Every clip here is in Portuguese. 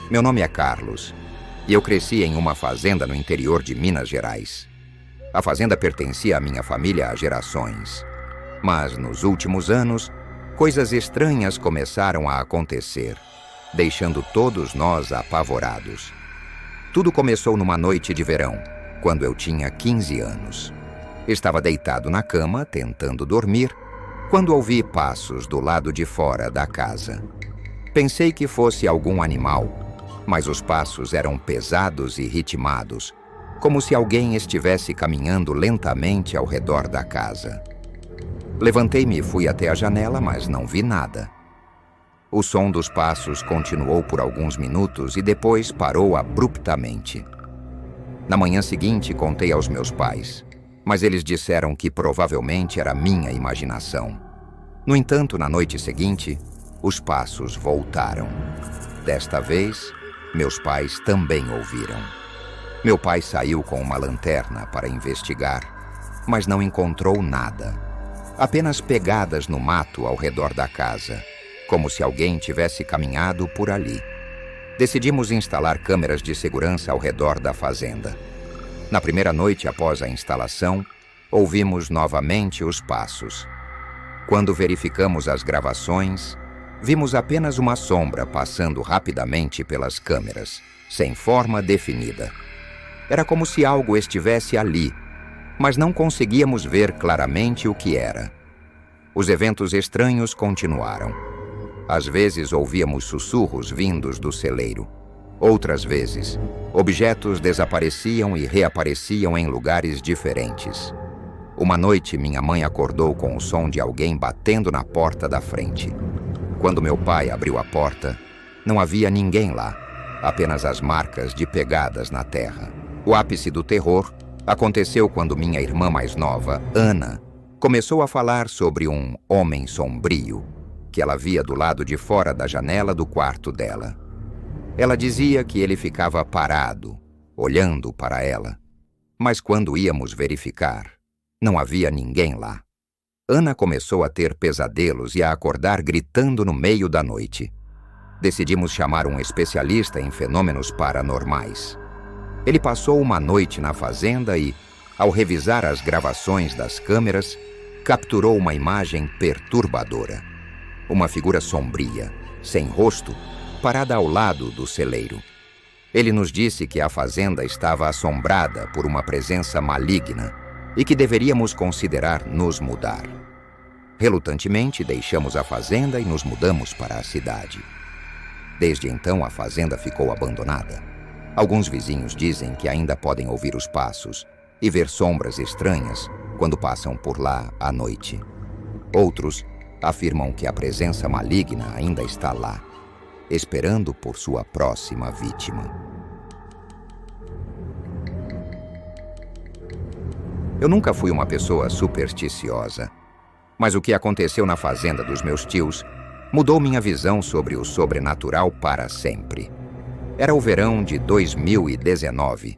Meu nome é Carlos e eu cresci em uma fazenda no interior de Minas Gerais. A fazenda pertencia à minha família há gerações. Mas nos últimos anos, coisas estranhas começaram a acontecer, deixando todos nós apavorados. Tudo começou numa noite de verão, quando eu tinha 15 anos. Estava deitado na cama, tentando dormir, quando ouvi passos do lado de fora da casa. Pensei que fosse algum animal, mas os passos eram pesados e ritmados, como se alguém estivesse caminhando lentamente ao redor da casa. Levantei-me e fui até a janela, mas não vi nada. O som dos passos continuou por alguns minutos e depois parou abruptamente. Na manhã seguinte, contei aos meus pais, mas eles disseram que provavelmente era minha imaginação. No entanto, na noite seguinte, os passos voltaram. Desta vez, meus pais também ouviram. Meu pai saiu com uma lanterna para investigar, mas não encontrou nada. Apenas pegadas no mato ao redor da casa, como se alguém tivesse caminhado por ali. Decidimos instalar câmeras de segurança ao redor da fazenda. Na primeira noite após a instalação, ouvimos novamente os passos. Quando verificamos as gravações, vimos apenas uma sombra passando rapidamente pelas câmeras, sem forma definida. Era como se algo estivesse ali, mas não conseguíamos ver claramente o que era. Os eventos estranhos continuaram. Às vezes ouvíamos sussurros vindos do celeiro. Outras vezes, objetos desapareciam e reapareciam em lugares diferentes. Uma noite, minha mãe acordou com o som de alguém batendo na porta da frente. Quando meu pai abriu a porta, não havia ninguém lá, apenas as marcas de pegadas na terra. O ápice do terror aconteceu quando minha irmã mais nova, Ana, começou a falar sobre um homem sombrio que ela via do lado de fora da janela do quarto dela. Ela dizia que ele ficava parado, olhando para ela. Mas quando íamos verificar, não havia ninguém lá. Ana começou a ter pesadelos e a acordar gritando no meio da noite. Decidimos chamar um especialista em fenômenos paranormais. Ele passou uma noite na fazenda e, ao revisar as gravações das câmeras, capturou uma imagem perturbadora. Uma figura sombria, sem rosto, parada ao lado do celeiro. Ele nos disse que a fazenda estava assombrada por uma presença maligna e que deveríamos considerar nos mudar. Relutantemente, deixamos a fazenda e nos mudamos para a cidade. Desde então, a fazenda ficou abandonada. Alguns vizinhos dizem que ainda podem ouvir os passos e ver sombras estranhas quando passam por lá à noite. Outros afirmam que a presença maligna ainda está lá, esperando por sua próxima vítima. Eu nunca fui uma pessoa supersticiosa, mas o que aconteceu na fazenda dos meus tios mudou minha visão sobre o sobrenatural para sempre. Era o verão de 2019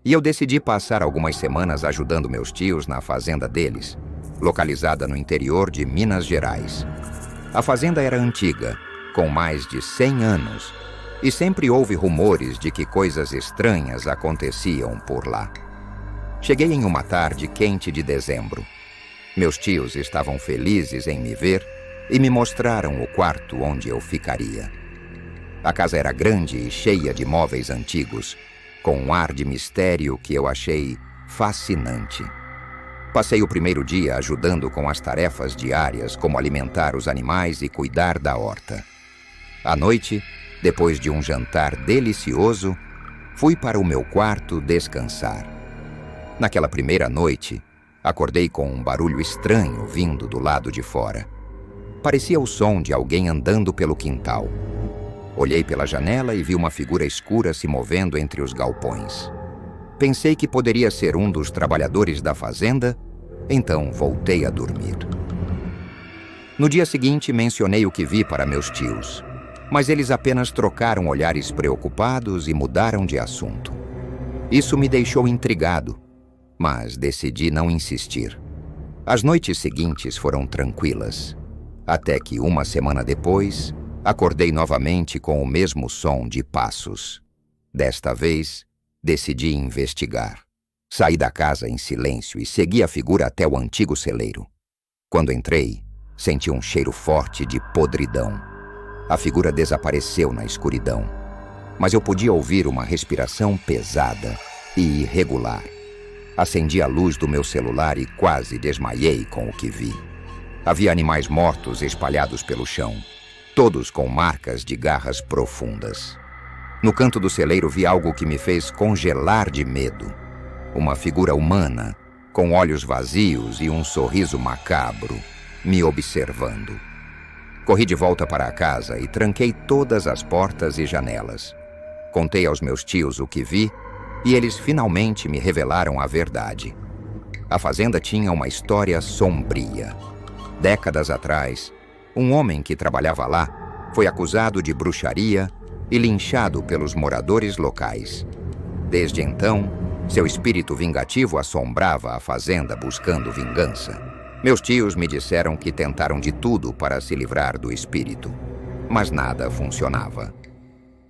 e eu decidi passar algumas semanas ajudando meus tios na fazenda deles, localizada no interior de Minas Gerais. A fazenda era antiga, com mais de 100 anos, e sempre houve rumores de que coisas estranhas aconteciam por lá. Cheguei em uma tarde quente de dezembro. Meus tios estavam felizes em me ver e me mostraram o quarto onde eu ficaria. A casa era grande e cheia de móveis antigos, com um ar de mistério que eu achei fascinante. Passei o primeiro dia ajudando com as tarefas diárias, como alimentar os animais e cuidar da horta. À noite, depois de um jantar delicioso, fui para o meu quarto descansar. Naquela primeira noite, acordei com um barulho estranho vindo do lado de fora. Parecia o som de alguém andando pelo quintal. Olhei pela janela e vi uma figura escura se movendo entre os galpões. Pensei que poderia ser um dos trabalhadores da fazenda, então voltei a dormir. No dia seguinte, mencionei o que vi para meus tios, mas eles apenas trocaram olhares preocupados e mudaram de assunto. Isso me deixou intrigado, mas decidi não insistir. As noites seguintes foram tranquilas, até que uma semana depois, Acordei novamente com o mesmo som de passos. Desta vez, decidi investigar. Saí da casa em silêncio e segui a figura até o antigo celeiro. Quando entrei, senti um cheiro forte de podridão. A figura desapareceu na escuridão, mas eu podia ouvir uma respiração pesada e irregular. Acendi a luz do meu celular e quase desmaiei com o que vi. Havia animais mortos espalhados pelo chão, todos com marcas de garras profundas. No canto do celeiro vi algo que me fez congelar de medo. Uma figura humana, com olhos vazios e um sorriso macabro, me observando. Corri de volta para a casa e tranquei todas as portas e janelas. Contei aos meus tios o que vi e eles finalmente me revelaram a verdade. A fazenda tinha uma história sombria. Décadas atrás, um homem que trabalhava lá foi acusado de bruxaria e linchado pelos moradores locais. Desde então, seu espírito vingativo assombrava a fazenda buscando vingança. Meus tios me disseram que tentaram de tudo para se livrar do espírito, mas nada funcionava.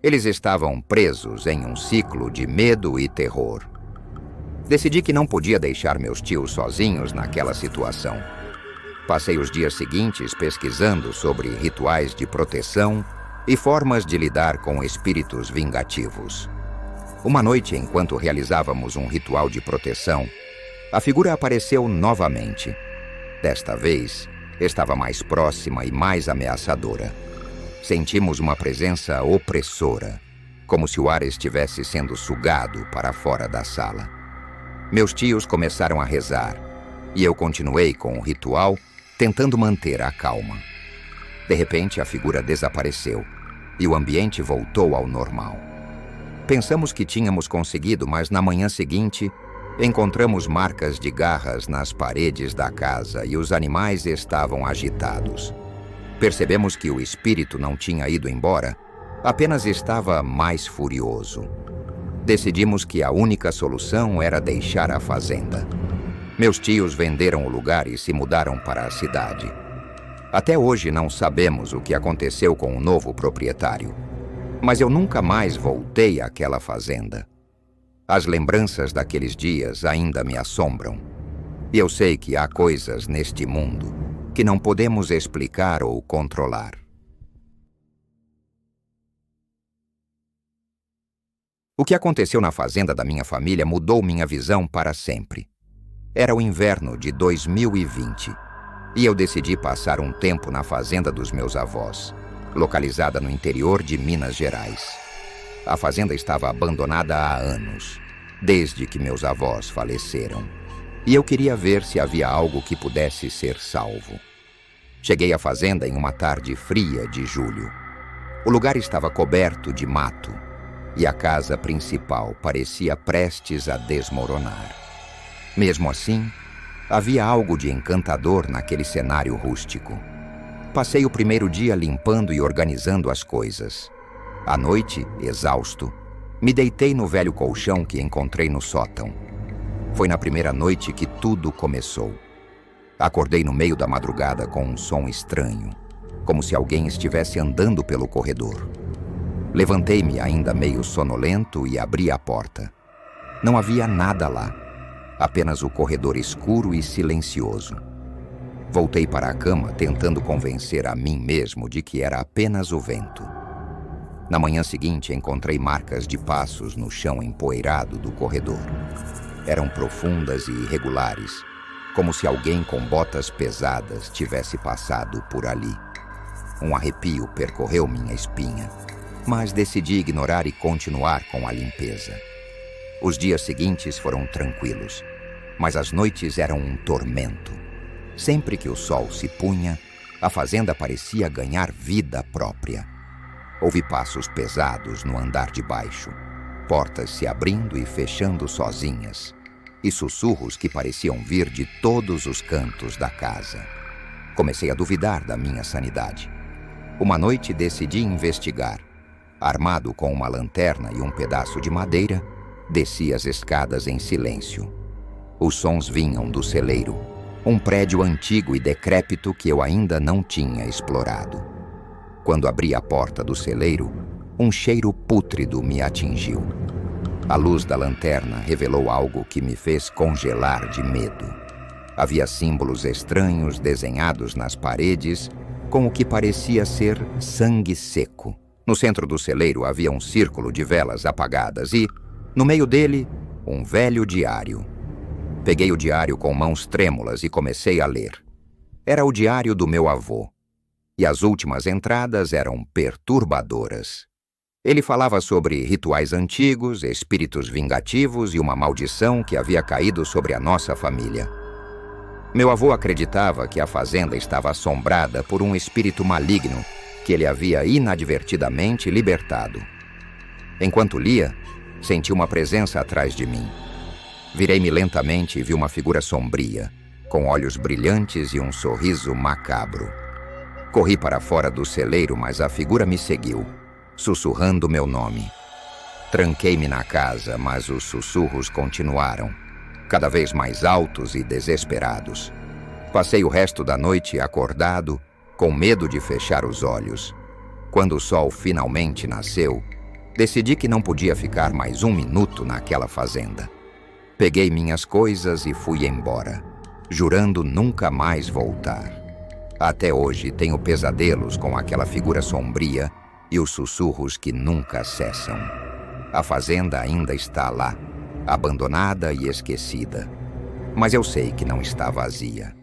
Eles estavam presos em um ciclo de medo e terror. Decidi que não podia deixar meus tios sozinhos naquela situação. Passei os dias seguintes pesquisando sobre rituais de proteção e formas de lidar com espíritos vingativos. Uma noite, enquanto realizávamos um ritual de proteção, a figura apareceu novamente. Desta vez, estava mais próxima e mais ameaçadora. Sentimos uma presença opressora, como se o ar estivesse sendo sugado para fora da sala. Meus tios começaram a rezar, e eu continuei com o ritual, tentando manter a calma. De repente, a figura desapareceu, e o ambiente voltou ao normal. Pensamos que tínhamos conseguido, mas na manhã seguinte, encontramos marcas de garras nas paredes da casa e os animais estavam agitados. Percebemos que o espírito não tinha ido embora, apenas estava mais furioso. Decidimos que a única solução era deixar a fazenda. Meus tios venderam o lugar e se mudaram para a cidade. Até hoje não sabemos o que aconteceu com o novo proprietário, mas eu nunca mais voltei àquela fazenda. As lembranças daqueles dias ainda me assombram. E eu sei que há coisas neste mundo que não podemos explicar ou controlar. O que aconteceu na fazenda da minha família mudou minha visão para sempre. Era o inverno de 2020 e eu decidi passar um tempo na fazenda dos meus avós, localizada no interior de Minas Gerais. A fazenda estava abandonada há anos, desde que meus avós faleceram, e eu queria ver se havia algo que pudesse ser salvo. Cheguei à fazenda em uma tarde fria de julho. O lugar estava coberto de mato e a casa principal parecia prestes a desmoronar. Mesmo assim, havia algo de encantador naquele cenário rústico. Passei o primeiro dia limpando e organizando as coisas. À noite, exausto, me deitei no velho colchão que encontrei no sótão. Foi na primeira noite que tudo começou. Acordei no meio da madrugada com um som estranho, como se alguém estivesse andando pelo corredor. Levantei-me ainda meio sonolento e abri a porta. Não havia nada lá. Apenas o corredor escuro e silencioso. Voltei para a cama tentando convencer a mim mesmo de que era apenas o vento. Na manhã seguinte encontrei marcas de passos no chão empoeirado do corredor. Eram profundas e irregulares, como se alguém com botas pesadas tivesse passado por ali. Um arrepio percorreu minha espinha, mas decidi ignorar e continuar com a limpeza. Os dias seguintes foram tranquilos, mas as noites eram um tormento. Sempre que o sol se punha, a fazenda parecia ganhar vida própria. Ouvi passos pesados no andar de baixo, portas se abrindo e fechando sozinhas, e sussurros que pareciam vir de todos os cantos da casa. Comecei a duvidar da minha sanidade. Uma noite decidi investigar. Armado com uma lanterna e um pedaço de madeira, desci as escadas em silêncio. Os sons vinham do celeiro, um prédio antigo e decrépito que eu ainda não tinha explorado. Quando abri a porta do celeiro, um cheiro pútrido me atingiu. A luz da lanterna revelou algo que me fez congelar de medo. Havia símbolos estranhos desenhados nas paredes, com o que parecia ser sangue seco. No centro do celeiro havia um círculo de velas apagadas e, no meio dele, um velho diário. Peguei o diário com mãos trêmulas e comecei a ler. Era o diário do meu avô. E as últimas entradas eram perturbadoras. Ele falava sobre rituais antigos, espíritos vingativos e uma maldição que havia caído sobre a nossa família. Meu avô acreditava que a fazenda estava assombrada por um espírito maligno que ele havia inadvertidamente libertado. Enquanto lia, senti uma presença atrás de mim. Virei-me lentamente e vi uma figura sombria, com olhos brilhantes e um sorriso macabro. Corri para fora do celeiro, mas a figura me seguiu, sussurrando meu nome. Tranquei-me na casa, mas os sussurros continuaram, cada vez mais altos e desesperados. Passei o resto da noite acordado, com medo de fechar os olhos. Quando o sol finalmente nasceu, decidi que não podia ficar mais um minuto naquela fazenda. Peguei minhas coisas e fui embora, jurando nunca mais voltar. Até hoje tenho pesadelos com aquela figura sombria e os sussurros que nunca cessam. A fazenda ainda está lá, abandonada e esquecida. Mas eu sei que não está vazia.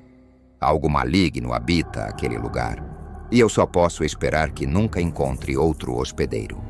Algo maligno habita aquele lugar, e eu só posso esperar que nunca encontre outro hospedeiro.